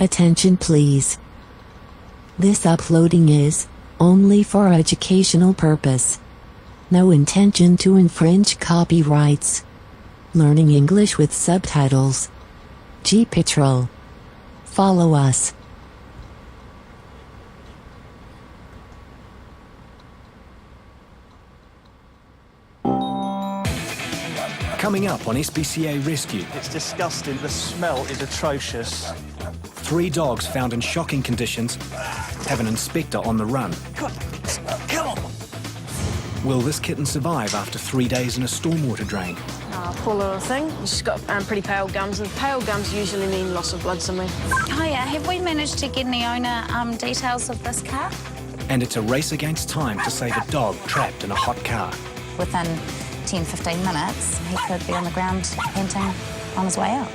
Attention please. This uploading is only for educational purpose. No intention to infringe copyrights. Learning English with subtitles. GPITRAL. Follow us. Coming up on SPCA Rescue. It's disgusting. The smell is atrocious. 3 dogs found in shocking conditions have an inspector on the run. Come on! Will this kitten survive after 3 days in a stormwater drain? Poor little thing. She's got pretty pale gums, and pale gums usually mean loss of blood somewhere. Hiya, have we managed to get any owner details of this car? And it's a race against time to save a dog trapped in a hot car. Within 10-15 minutes, he could be on the ground panting on his way out.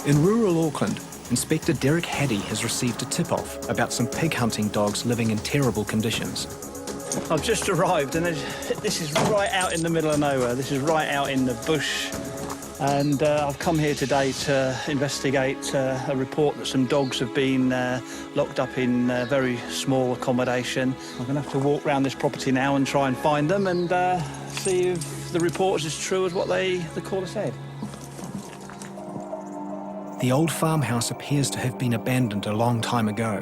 In rural Auckland, Inspector Derek Haddy has received a tip-off about some pig hunting dogs living in terrible conditions. I've just arrived and this is right out in the middle of nowhere. This is right out in the bush. And I've come here today to investigate a report that some dogs have been locked up in very small accommodation. I'm going to have to walk around this property now and try and find them and see if the report is as true as what the caller said. The old farmhouse appears to have been abandoned a long time ago.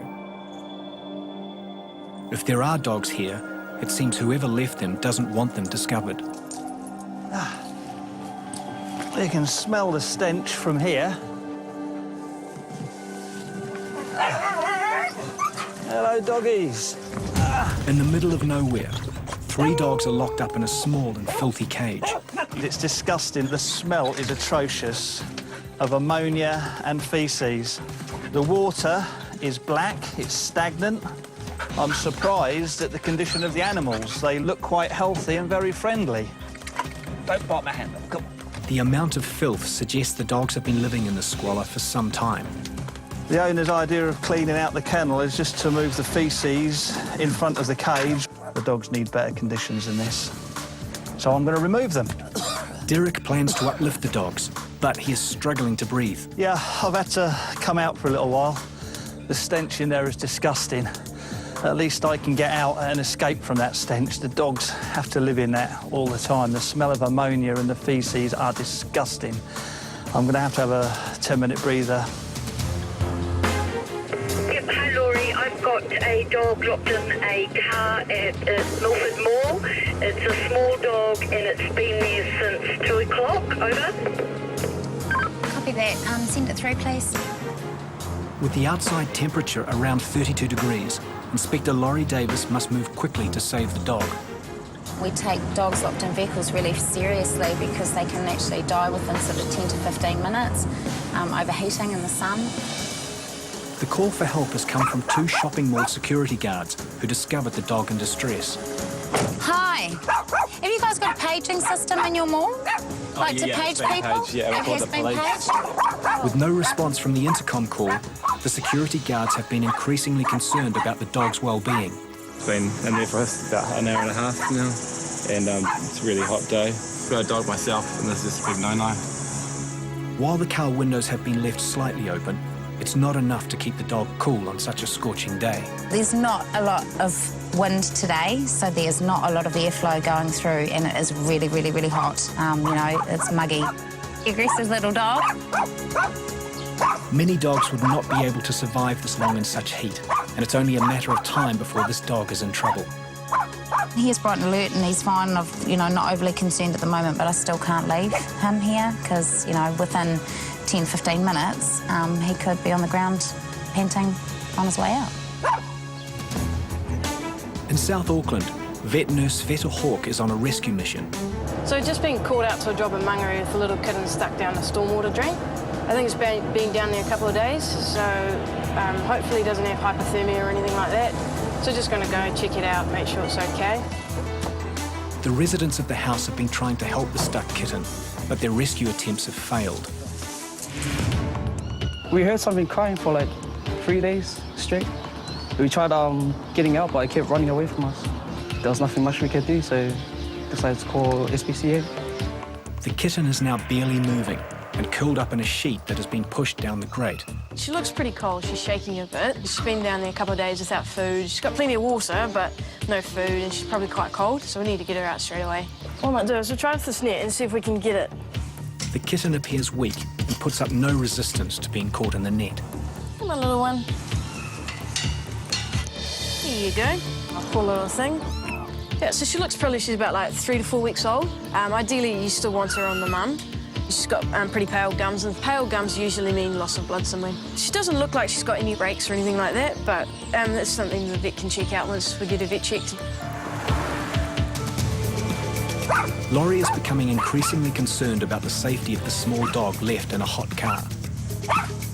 If there are dogs here, it seems whoever left them doesn't want them discovered. You can smell the stench from here. Hello, doggies. In the middle of nowhere, 3 dogs are locked up in a small and filthy cage. It's disgusting. The smell is atrocious of ammonia and faeces. The water is black, it's stagnant. I'm surprised at the condition of the animals. They look quite healthy and very friendly. Don't bite my hand off, come on. The amount of filth suggests the dogs have been living in the squalor for some time. The owner's idea of cleaning out the kennel is just to move the faeces in front of the cage. The dogs need better conditions than this. So I'm going to remove them. Derek plans to uplift the dogs, but he is struggling to breathe. Yeah, I've had to come out for a little while. The stench in there is disgusting. At least I can get out and escape from that stench. The dogs have to live in that all the time. The smell of ammonia and the faeces are disgusting. I'm going to have a 10-minute breather. Yep, hi Laurie, I've got a dog locked in a car at Milford Mall. It's a small dog and it's been there since 2 o'clock, over. Copy that. Send it through, please. With the outside temperature around 32 degrees, Inspector Laurie Davis must move quickly to save the dog. We take dogs locked in vehicles really seriously because they can actually die within sort of 10 to 15 minutes, overheating in the sun. The call for help has come from 2 shopping mall security guards who discovered the dog in distress. Hi. Have you guys got a paging system in your mall? Like to page people? It has been paged? With no response from the intercom call, the security guards have been increasingly concerned about the dog's well-being. It's been in there for about an hour and a half now, and it's a really hot day. I've got a dog myself, and this is a big no-no. While the car windows have been left slightly open, it's not enough to keep the dog cool on such a scorching day. There's not a lot of wind today, so there's not a lot of airflow going through, and it is really, really, really hot. You know, it's muggy. Aggressive little dog. Many dogs would not be able to survive this long in such heat, and it's only a matter of time before this dog is in trouble. He is bright and alert and he's fine. Not overly concerned at the moment, but I still can't leave him here because, within 10-15 minutes, he could be on the ground panting on his way out. In South Auckland, vet nurse Veta Hawke is on a rescue mission. So just being called out to a job in Mangere with a little kitten stuck down a stormwater drain. I think it's been down there a couple of days, so hopefully he doesn't have hypothermia or anything like that. So just going to go check it out, make sure it's okay. The residents of the house have been trying to help the stuck kitten, but their rescue attempts have failed. We heard something crying for like 3 days straight. We tried getting out, but it kept running away from us. There was nothing much we could do, so decided to call SPCA. The kitten is now barely moving and curled up in a sheet that has been pushed down the grate. She looks pretty cold. She's shaking a bit. She's been down there a couple of days without food. She's got plenty of water, but no food, and she's probably quite cold, so we need to get her out straight away. What I might do is we'll try with this net and see if we can get it. The kitten appears weak and puts up no resistance to being caught in the net. Come on, little one. Here you go. Our poor little thing. Yeah, so she looks probably she's about like 3 to 4 weeks old. Ideally, you still want her on the mum. She's got pretty pale gums, and pale gums usually mean loss of blood somewhere. She doesn't look like she's got any breaks or anything like that, but that's something the vet can check out once we get her vet checked. Laurie is becoming increasingly concerned about the safety of the small dog left in a hot car.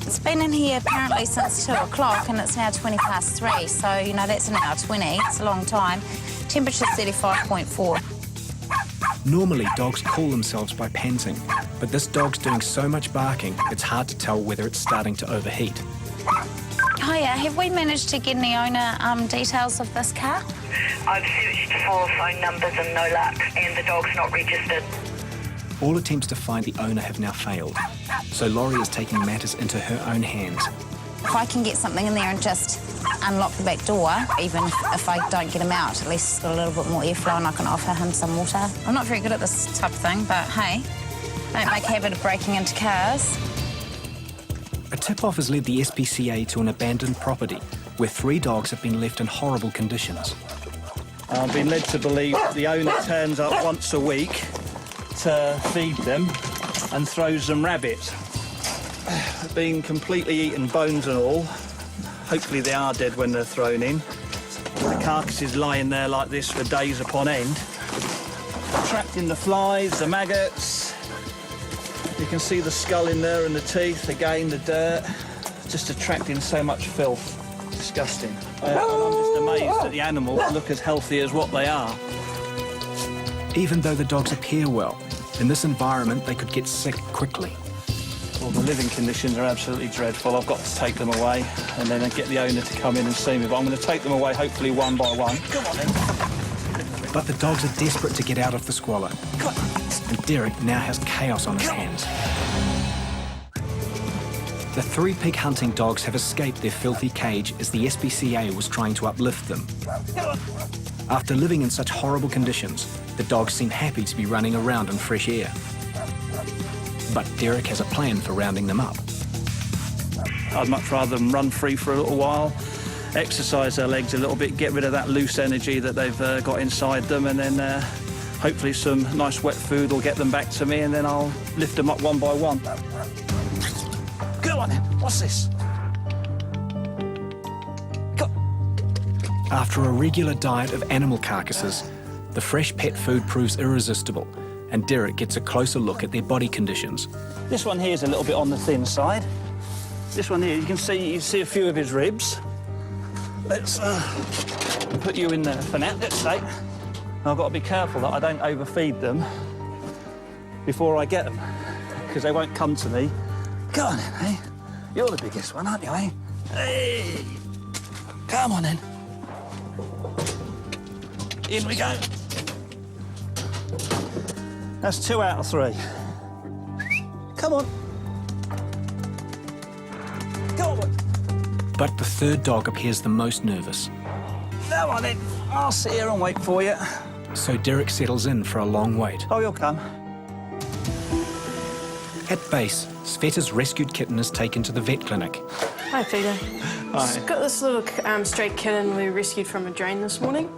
It's been in here apparently since 2 o'clock, and it's now 20 past 3, so, you know, that's an hour 20. It's a long time. Temperature's 35.4. Normally, dogs cool themselves by panting, but this dog's doing so much barking, it's hard to tell whether it's starting to overheat. Hiya, have we managed to get any owner details of this car? I've searched for phone numbers and no luck, and the dog's not registered. All attempts to find the owner have now failed, so Laurie is taking matters into her own hands. If I can get something in there and just unlock the back door, even if I don't get him out, at least it's got a little bit more airflow and I can offer him some water. I'm not very good at this type of thing, but hey, don't make a habit of breaking into cars. A tip-off has led the SPCA to an abandoned property where 3 dogs have been left in horrible conditions. I've been led to believe the owner turns up once a week to feed them and throws them rabbit. Been completely eaten, bones and all. Hopefully they are dead when they're thrown in. The carcass is lying there like this for days upon end. Trapped in the flies, the maggots. You can see the skull in there and the teeth, again the dirt. Just attracting so much filth. Disgusting. I'm just amazed that the animals look as healthy as what they are. Even though the dogs appear well, in this environment they could get sick quickly. Well, the living conditions are absolutely dreadful. I've got to take them away and then get the owner to come in and see me. But I'm going to take them away, hopefully one by one. Come on then. But the dogs are desperate to get out of the squalor. And Derek now has chaos on his hands. The 3 pig hunting dogs have escaped their filthy cage as the SPCA was trying to uplift them. After living in such horrible conditions, the dogs seem happy to be running around in fresh air. But Derek has a plan for rounding them up. I'd much rather them run free for a little while, exercise their legs a little bit, get rid of that loose energy that they've got inside them, and then hopefully some nice wet food will get them back to me, and then I'll lift them up one by one. Go on then, what's this? Go. After a regular diet of animal carcasses, the fresh pet food proves irresistible, and Derek gets a closer look at their body conditions. This one here is a little bit on the thin side. This one here, you can see a few of his ribs. Let's put you in there for now, let's say. I've got to be careful that I don't overfeed them before I get them, because they won't come to me. Go on then, eh? You're the biggest one, aren't you, eh? Hey! Come on then. In we go. That's 2 out of 3. Come on. Go on. But the 3rd dog appears the most nervous. Come on then. I'll sit here and wait for you. So Derek settles in for a long wait. Oh, you'll come. At base, Sveta's rescued kitten is taken to the vet clinic. Hi, Peter. Hi. She's got this little stray kitten we rescued from a drain this morning.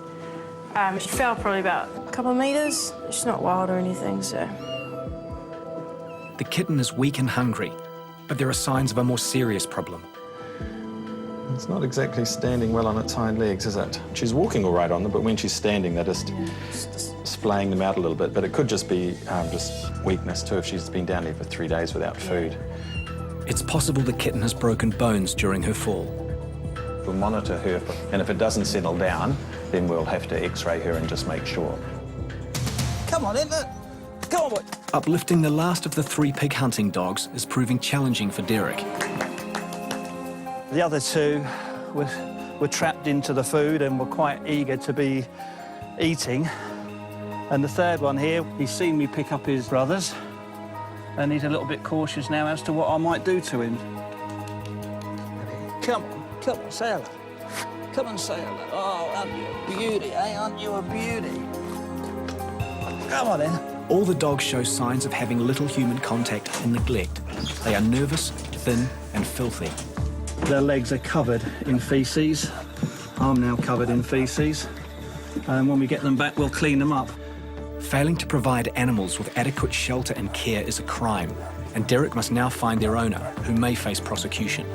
She fell probably about a couple of metres. She's not wild or anything, so... The kitten is weak and hungry, but there are signs of a more serious problem. It's not exactly standing well on its hind legs, is it? She's walking all right on them, but when she's standing, they're just splaying them out a little bit. But it could just be just weakness, too, if she's been down here for 3 days without food. It's possible the kitten has broken bones during her fall. We'll monitor her, and if it doesn't settle down, then we'll have to x-ray her and just make sure. Come on in, look. Come on, boy. Uplifting the last of the 3 pig hunting dogs is proving challenging for Derek. The other 2 were trapped into the food and were quite eager to be eating. And the 3rd one here, he's seen me pick up his brothers, and he's a little bit cautious now as to what I might do to him. Come on, say hello. Come and say hello. Oh, aren't you a beauty, eh? Aren't you a beauty? Come on, then. All the dogs show signs of having little human contact and neglect. They are nervous, thin, and filthy. Their legs are covered in faeces. I'm now covered in faeces. And when we get them back, we'll clean them up. Failing to provide animals with adequate shelter and care is a crime, and Derek must now find their owner, who may face prosecution.